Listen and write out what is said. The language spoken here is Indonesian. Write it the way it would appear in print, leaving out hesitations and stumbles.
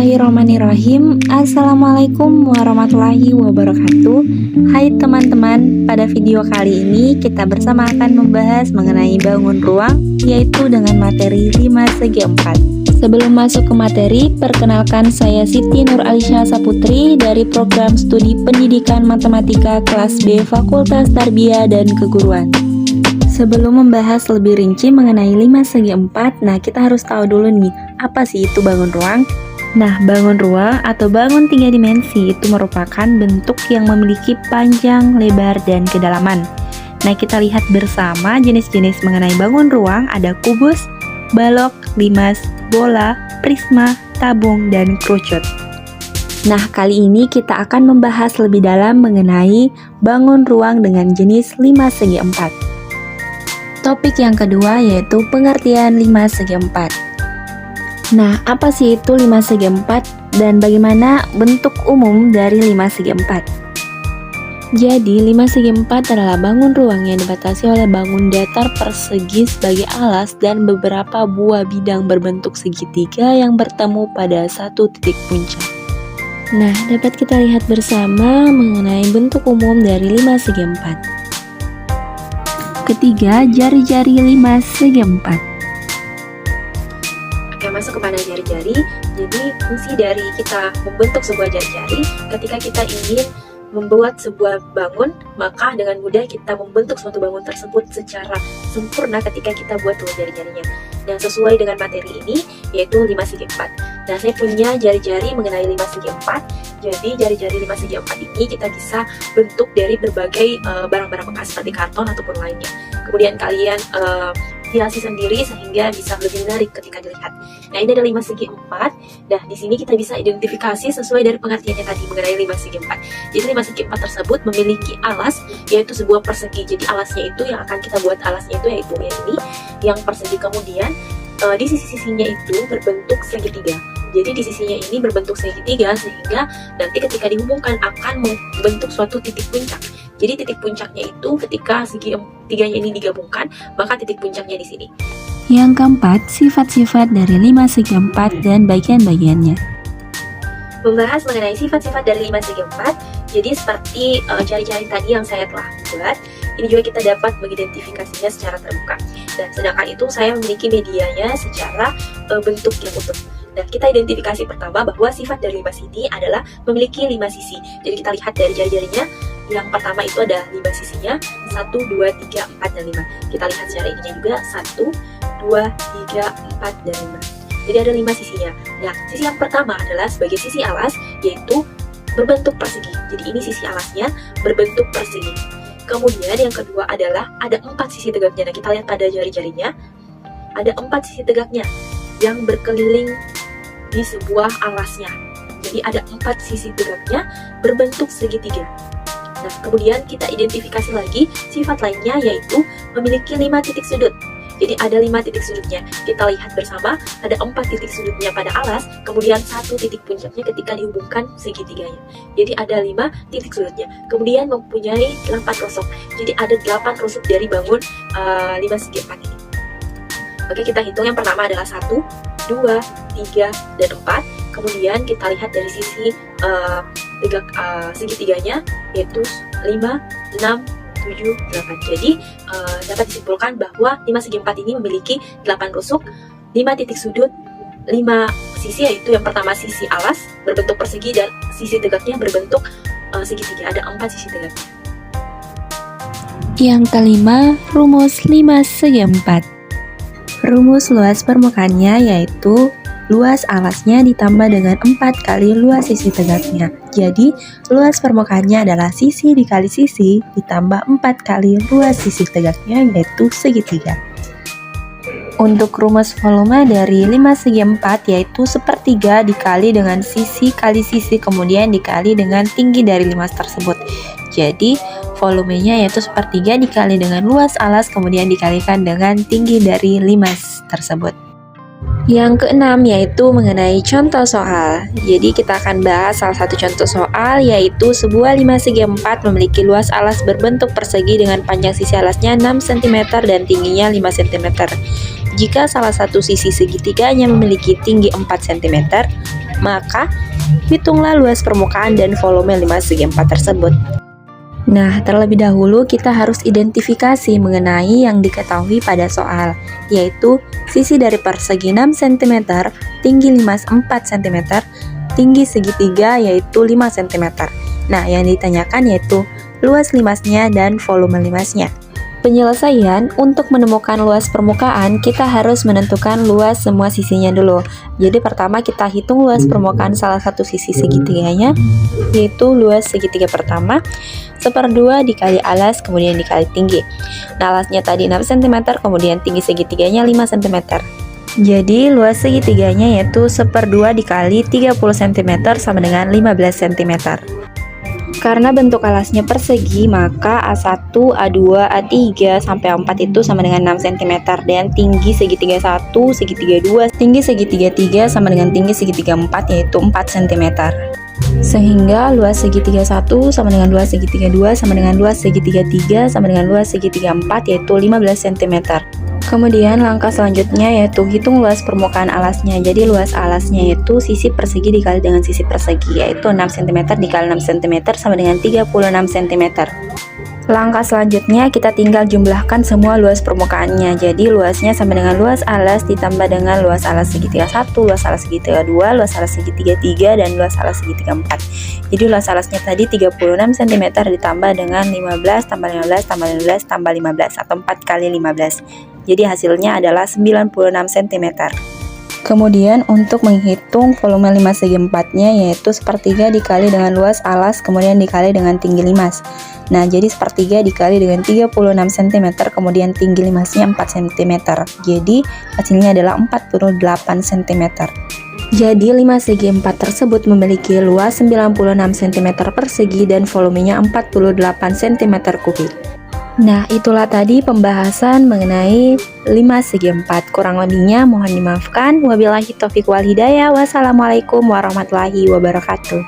Bismillahirrahmanirrahim. Assalamualaikum warahmatullahi wabarakatuh. Hai teman-teman, pada video kali ini kita bersama akan membahas mengenai bangun ruang, yaitu dengan materi 5 segi 4. Sebelum masuk ke materi, perkenalkan saya Siti Nur Alisha Saputri dari program studi pendidikan matematika kelas B Fakultas Tarbiyah dan Keguruan. Sebelum membahas lebih rinci mengenai 5 segi 4, nah kita harus tahu dulu nih, apa sih itu bangun ruang? Nah, bangun ruang atau bangun 3 dimensi itu merupakan bentuk yang memiliki panjang, lebar, dan kedalaman. Nah, kita lihat bersama jenis-jenis mengenai bangun ruang, ada kubus, balok, limas, bola, prisma, tabung, dan kerucut. Nah, kali ini kita akan membahas lebih dalam mengenai bangun ruang dengan jenis 5 segi 4. Topik yang kedua yaitu pengertian 5 segi 4. Nah, apa sih itu 5 segi 4 dan bagaimana bentuk umum dari 5 segi 4? Jadi, 5 segi 4 adalah bangun ruang yang dibatasi oleh bangun datar persegi sebagai alas dan beberapa buah bidang berbentuk segitiga yang bertemu pada satu titik puncak. Nah, dapat kita lihat bersama mengenai bentuk umum dari 5 segi 4. Ketiga, jari-jari 5 segi 4. Masuk kepada jari-jari. Jadi fungsi dari kita membentuk sebuah jari-jari ketika kita ingin membuat sebuah bangun, maka dengan mudah kita membentuk suatu bangun tersebut secara sempurna ketika kita buat dua jari-jarinya. Dan sesuai dengan materi ini yaitu 5 segi 4. Nah, saya punya jari-jari mengenai 5 segi 4. Jadi jari-jari 5 segi 4 ini kita bisa bentuk dari berbagai barang-barang bekas seperti karton ataupun lainnya. Kemudian kalian hiasi sendiri sehingga bisa lebih menarik ketika dilihat. Nah, ini ada 5 segi 4. Nah, di sini kita bisa identifikasi sesuai dari pengertiannya tadi mengenai 5 segi 4. Jadi 5 segi 4 tersebut memiliki alas, yaitu sebuah persegi. Jadi alasnya itu yang akan kita buat alasnya itu yaitu ini, yang persegi. Kemudian di sisi-sisinya itu berbentuk segitiga. Jadi di sisinya ini berbentuk segitiga sehingga nanti ketika dihubungkan akan membentuk suatu titik puncak. Jadi titik puncaknya itu ketika segi tiganya ini digabungkan, maka titik puncaknya di sini. Yang keempat, sifat-sifat dari 5 segi 4 dan bagian-bagiannya. Membahas mengenai sifat-sifat dari 5 segi 4, jadi seperti jari-jari tadi yang saya telah buat, ini juga kita dapat mengidentifikasinya secara terbuka. Dan sedangkan itu saya memiliki medianya secara bentuk yang utuh. Nah, kita identifikasi pertama bahwa sifat dari limas ini adalah memiliki 5 sisi. Jadi kita lihat dari jari-jarinya. Yang pertama itu ada 5 sisinya, 1, 2, 3, 4, dan 5. Kita lihat secara ininya juga, 1, 2, 3, 4, dan 5. Jadi ada 5 sisinya. Nah, sisi yang pertama adalah sebagai sisi alas, yaitu berbentuk persegi. Jadi ini sisi alasnya berbentuk persegi. Kemudian yang kedua adalah ada 4 sisi tegaknya. Nah, kita lihat pada jari-jarinya, ada 4 sisi tegaknya yang berkeliling di sebuah alasnya. Jadi ada 4 sisi tegaknya berbentuk segitiga. Nah, kemudian kita identifikasi lagi sifat lainnya yaitu memiliki 5 titik sudut. Jadi ada 5 titik sudutnya. Kita lihat bersama, ada 4 titik sudutnya pada alas, kemudian 1 titik puncaknya ketika dihubungkan segitiganya. Jadi ada 5 titik sudutnya. Kemudian mempunyai 8 rusuk. Jadi ada 8 rusuk dari bangun 5 segi 4 ini. Oke, kita hitung. Yang pertama adalah 1, 2, 3, dan 4. Kemudian kita lihat dari sisi segitiganya yaitu 5, 6, 7, 8. Jadi dapat disimpulkan bahwa 5 segi 4 ini memiliki 8 rusuk, 5 titik sudut, 5 sisi, yaitu yang pertama sisi alas berbentuk persegi dan sisi tegaknya berbentuk segitiga. Ada 4 sisi tegaknya. Yang kelima, rumus 5 segi 4. Rumus luas permukaannya yaitu luas alasnya ditambah dengan 4 kali luas sisi tegaknya. Jadi, luas permukaannya adalah sisi dikali sisi ditambah 4 kali luas sisi tegaknya yaitu segitiga. Untuk rumus volume dari 5 segi 4 yaitu sepertiga dikali dengan sisi kali sisi kemudian dikali dengan tinggi dari limas tersebut. Jadi, volumenya yaitu sepertiga dikali dengan luas alas kemudian dikalikan dengan tinggi dari limas tersebut. Yang keenam yaitu mengenai contoh soal. Jadi kita akan bahas salah satu contoh soal yaitu sebuah 5 segi 4 memiliki luas alas berbentuk persegi dengan panjang sisi alasnya 6 cm dan tingginya 5 cm. Jika salah satu sisi segitiganya memiliki tinggi 4 cm, maka hitunglah luas permukaan dan volume 5/4 tersebut. Nah, terlebih dahulu kita harus identifikasi mengenai yang diketahui pada soal, yaitu sisi dari persegi 6 cm, tinggi limas 4 cm, tinggi segitiga yaitu 5 cm. Nah, yang ditanyakan yaitu luas limasnya dan volume limasnya. Penyelesaian untuk menemukan luas permukaan, kita harus menentukan luas semua sisinya dulu. Jadi pertama kita hitung luas permukaan salah satu sisi segitiganya, yaitu luas segitiga pertama 1/2 dikali alas kemudian dikali tinggi. Nah, alasnya tadi 6 cm, kemudian tinggi segitiganya 5 cm. Jadi luas segitiganya yaitu 1/2 dikali 30 cm sama dengan 15 cm. Karena bentuk alasnya persegi, maka A1, A2, A3, sampai A4 itu sama dengan 6 cm. Dan tinggi segitiga 1, segitiga 2, tinggi segitiga 3 sama dengan tinggi segitiga 4 yaitu 4 cm. Sehingga luas segitiga 1 sama dengan luas segitiga 2 sama dengan luas segitiga 3 sama dengan luas segitiga 4 yaitu 15 cm. Kemudian langkah selanjutnya yaitu hitung luas permukaan alasnya. Jadi luas alasnya yaitu sisi persegi dikali dengan sisi persegi, yaitu 6 cm dikali 6 cm sama dengan 36 cm. Langkah selanjutnya kita tinggal jumlahkan semua luas permukaannya. Jadi luasnya sama dengan luas alas ditambah dengan luas alas segitiga 1, luas alas segitiga 2, luas alas segitiga 3, dan luas alas segitiga 4. Jadi luas alasnya tadi 36 cm ditambah dengan 15 tambah 15 tambah 15 tambah 15 atau 4 kali 15. Jadi hasilnya adalah 96 cm. Kemudian untuk menghitung volume 5/4-nya yaitu 1/3 dikali dengan luas alas kemudian dikali dengan tinggi limas. Nah, jadi 1/3 dikali dengan 36 cm kemudian tinggi limasnya 4 cm. Jadi hasilnya adalah 48 cm. Jadi 5/4 tersebut memiliki luas 96 cm persegi dan volumenya 48 cm3. Nah, itulah tadi pembahasan mengenai 5/4. Kurang lebihnya mohon dimaafkan. Wabillahi taufiq wal hidayah. Wassalamualaikum warahmatullahi wabarakatuh.